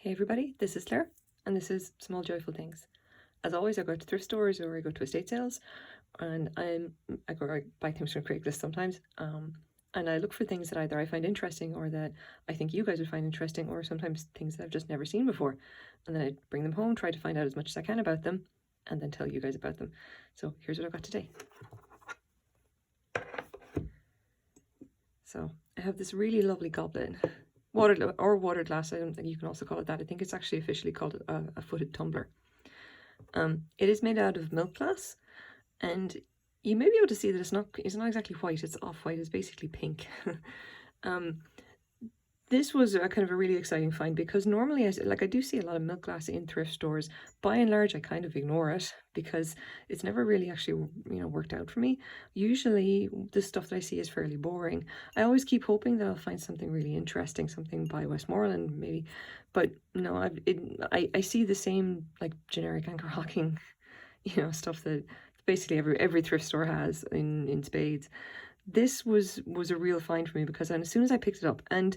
Hey everybody, this is Claire, and this is Small Joyful Things. As always, I go to thrift stores or I go to estate sales, and I buy things from Craigslist sometimes, and I look for things that either I find interesting or that I think you guys would find interesting, or sometimes things that I've just never seen before, and then I bring them home, try to find out as much as I can about them, and then tell you guys about them. So here's what I got today. So I have this really lovely goblet. Water glass, you can also call it that. I think it's actually officially called a footed tumbler. It is made out of milk glass, and you may be able to see that it's not exactly white, it's off-white, it's basically pink. This was a kind of a really exciting find because normally I do see a lot of milk glass in thrift stores. By and large, I kind of ignore it because it's never really actually, worked out for me. Usually the stuff that I see is fairly boring. I always keep hoping that I'll find something really interesting, something by Westmoreland maybe. But no, I see the same like generic anchor hocking, stuff that basically every thrift store has in spades. This was a real find for me because as soon as I picked it up, and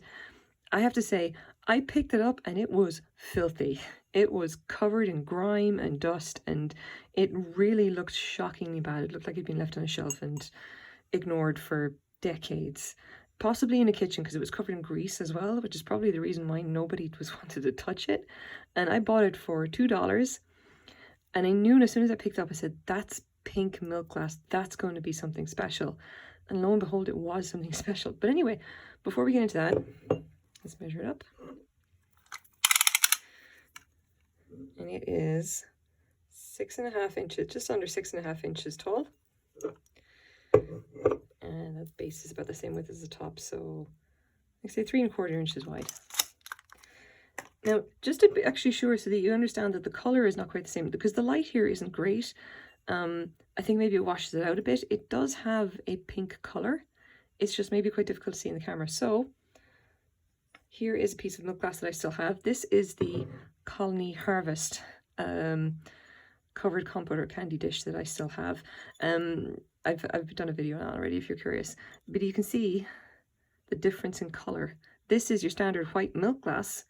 I have to say, I picked it up and it was filthy. It was covered in grime and dust, and it really looked shockingly bad. It looked like it'd been left on a shelf and ignored for decades. Possibly in a kitchen because it was covered in grease as well, which is probably the reason why nobody was wanted to touch it. And I bought it for $2. And I knew as soon as I picked it up, I said, that's pink milk glass. That's going to be something special. And lo and behold, it was something special. But anyway, before we get into that, let's measure it up. And it is 6.5 inches, just under 6.5 inches tall. And the base is about the same width as the top, so I say 3.25 inches wide. Now, just to be actually sure so that you understand that the color is not quite the same, because the light here isn't great. I think maybe it washes it out a bit. It does have a pink color. It's just maybe quite difficult to see in the camera. So here is a piece of milk glass that I still have. This is the Colony Harvest covered compote or candy dish that I still have. I've done a video on it already if you're curious. But you can see the difference in color. This is your standard white milk glass,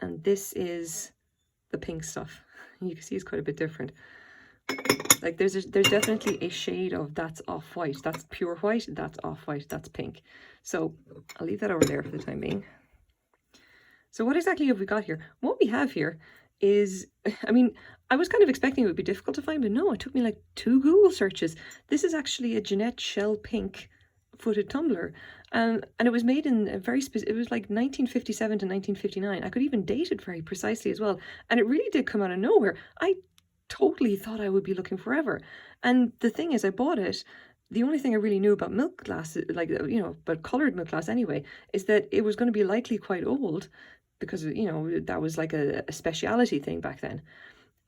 and this is the pink stuff. You can see it's quite a bit different. Like there's definitely a shade of that's off-white, that's pure white, that's off-white, that's pink. So I'll leave that over there for the time being. So what exactly have we got here? What we have here is, I was kind of expecting it would be difficult to find, but no, it took me like 2 Google searches. This is actually a Jeannette shell pink footed tumbler. And it was made in a very it was like 1957 to 1959. I could even date it very precisely as well. And it really did come out of nowhere. I totally thought I would be looking forever. And the thing is, I bought it. The only thing I really knew about milk glass, but coloured milk glass anyway, is that it was going to be likely quite old, because that was like a speciality thing back then.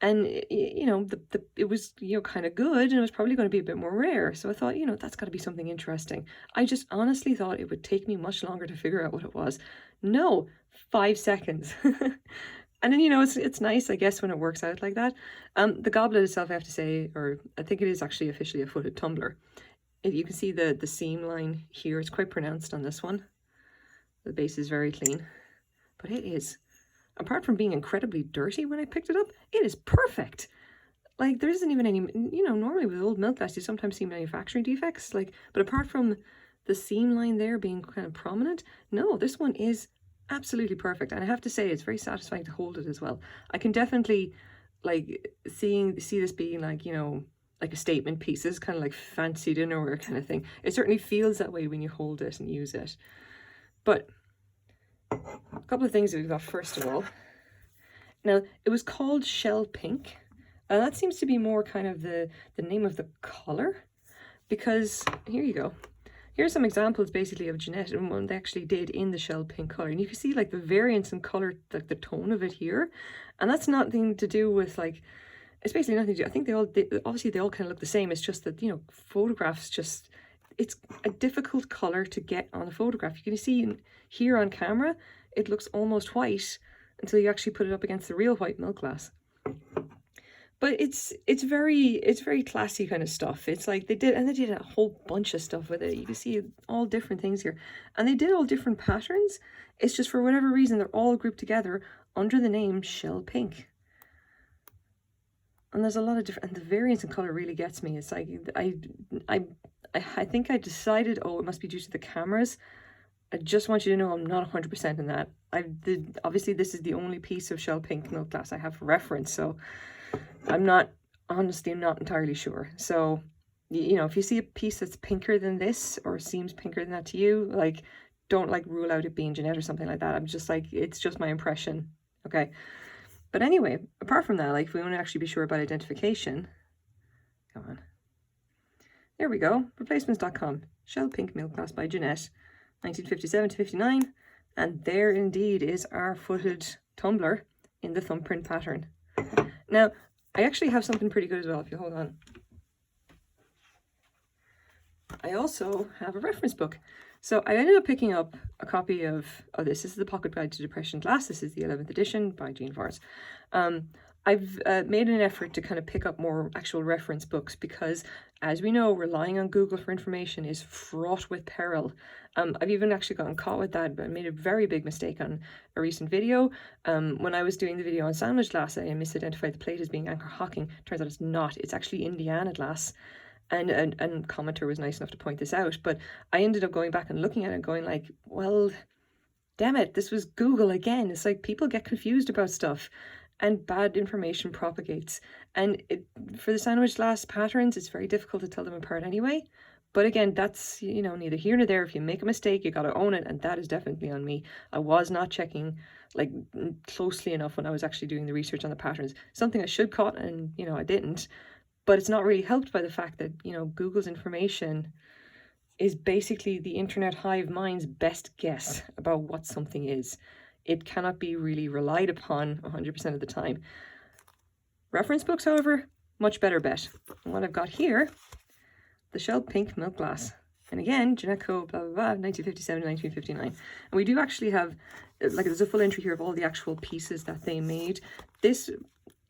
And it was kind of good, and it was probably going to be a bit more rare. So I thought, that's got to be something interesting. I just honestly thought it would take me much longer to figure out what it was. No, 5 seconds. And then it's nice, I guess, when it works out like that. The goblet itself, I have to say, or I think it is actually officially a footed tumbler. If you can see the seam line here, it's quite pronounced on this one. The base is very clean. But it is, apart from being incredibly dirty when I picked it up, it is perfect. Like, there isn't even any, normally with old milk glass, you sometimes see manufacturing defects, but apart from the seam line there being kind of prominent, no, this one is absolutely perfect. And I have to say, it's very satisfying to hold it as well. I can definitely, see this being like a statement piece. This is kind of like fancy dinnerware kind of thing. It certainly feels that way when you hold it and use it. But a couple of things that we've got first of all. Now, it was called Shell Pink, and that seems to be more kind of the name of the color, because here you go. Here's some examples basically of Jeannette and what they actually did in the shell pink color, and you can see like the variance in color, like the tone of it here, and that's nothing to do with it's basically nothing to do. I think obviously they all kind of look the same. It's just that photographs it's a difficult color to get on a photograph. You can see here on camera, it looks almost white until you actually put it up against the real white milk glass. But it's very classy kind of stuff. It's like they did a whole bunch of stuff with it. You can see all different things here. And they did all different patterns. It's just for whatever reason, they're all grouped together under the name Shell Pink. And there's a lot of different, and the variance in color really gets me. It's like, I think I decided, oh, it must be due to the cameras. I just want you to know I'm not 100% in that. Obviously this is the only piece of Shell Pink milk glass I have for reference, so I'm not entirely sure. So, you know, if you see a piece that's pinker than this or seems pinker than that to you, like, don't like rule out it being Jeannette or something like that. I'm just like, it's just my impression. Okay. But anyway, apart from that, like if we want to actually be sure about identification, come on. There we go. Replacements.com. Shell Pink milk glass by Jeannette, 1957 to 59. And there indeed is our footed tumbler in the thumbprint pattern. Now, I actually have something pretty good as well, if you hold on. I also have a reference book. So I ended up picking up a copy of this. This is the Pocket Guide to Depression Glass. This is the 11th edition by Jean Vars. I've made an effort to kind of pick up more actual reference books because, as we know, relying on Google for information is fraught with peril. I've even actually gotten caught with that, but I made a very big mistake on a recent video. When I was doing the video on sandwich glass, I misidentified the plate as being Anchor Hocking. Turns out it's not. It's actually Indiana glass. And commenter was nice enough to point this out, but I ended up going back and looking at it and going like, well, damn it, this was Google again. It's like people get confused about stuff and bad information propagates. And for the sandwich glass patterns, it's very difficult to tell them apart anyway. But again, that's, you know, neither here nor there. If you make a mistake, you got to own it. And that is definitely on me. I was not checking like closely enough when I was actually doing the research on the patterns. Something I should caught and, you know, I didn't. But it's not really helped by the fact that, you know, Google's information is basically the internet hive mind's best guess about what something is. It cannot be really relied upon 100% of the time. Reference books, however, much better bet. And what I've got here, the Shell Pink milk glass. And again, Jeannette Co, blah, blah, blah, 1957 to 1959. And we do actually have, like, there's a full entry here of all the actual pieces that they made. This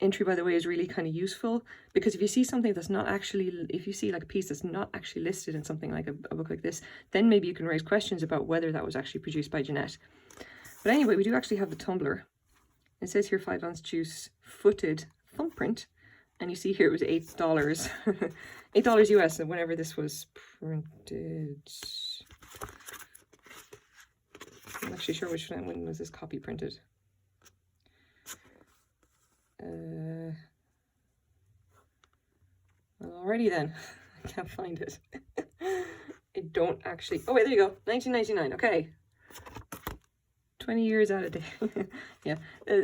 entry, by the way, is really kind of useful because if you see something that's not actually, if you see like a piece that's not actually listed in something like a book like this, then maybe you can raise questions about whether that was actually produced by Jeannette. But anyway, we do actually have the tumbler. It says here 5-ounce juice footed thumbprint, and you see here it was $8. $8 US, and whenever this was printed. I'm actually sure when was this copy printed. Well, alrighty then. I can't find it. I don't actually. Oh wait, there you go. 1999. Okay. 20 years out of date. Yeah.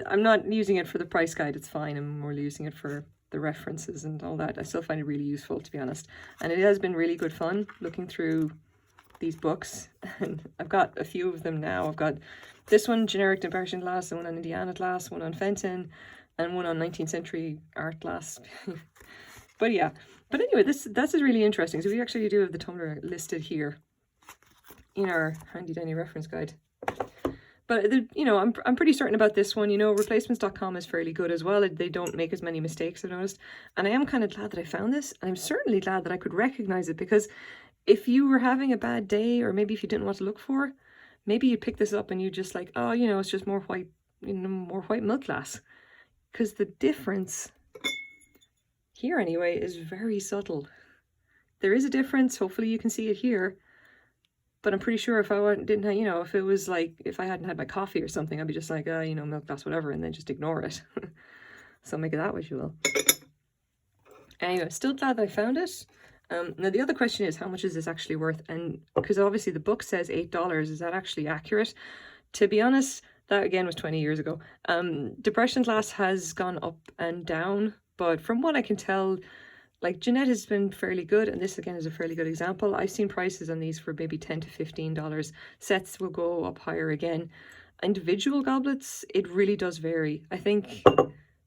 I'm not using it for the price guide. It's fine. I'm more using it for the references and all that. I still find it really useful, to be honest. And it has been really good fun looking through these books. And I've got a few of them now. I've got this one, Generic Depression Glass, and one on Indiana Glass, one on Fenton, and one on 19th century art glass. But yeah, but anyway, this is really interesting. So we actually do have the tumbler listed here in our handy dandy reference guide. But you know, I'm pretty certain about this one. You know, replacements.com is fairly good as well. They don't make as many mistakes, I've noticed. And I am kind of glad that I found this. And I'm certainly glad that I could recognize it, because if you were having a bad day, or maybe if you didn't know what to look for, maybe you pick this up and you just like, oh, you know, it's just more white, you know, more white milk glass. Because the difference here anyway is very subtle. There is a difference. Hopefully you can see it here. But I'm pretty sure if I didn't have, you know, if it was like, if I hadn't had my coffee or something, I'd be just like, you know, milk glass, whatever, and then just ignore it. So make it that way, you will. Anyway, still glad that I found it. Now the other question is, how much is this actually worth? And because obviously the book says $8, is that actually accurate? To be honest, that again was 20 years ago. Depression glass has gone up and down, but from what I can tell, like Jeannette has been fairly good, and this again is a fairly good example. I've seen prices on these for maybe $10 to $15. Sets will go up higher again. Individual goblets, it really does vary. I think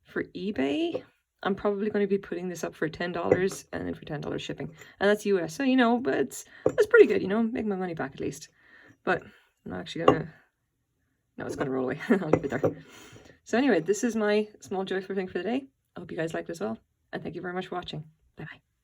for eBay, I'm probably going to be putting this up for $10 and then for $10 shipping. And that's US, so you know, but that's pretty good, you know, make my money back at least. But I'm not actually going to, no, it's going to roll away. I'll leave it there. So anyway, this is my small joyful thing for the day. I hope you guys liked it as well. And thank you very much for watching. Bye-bye.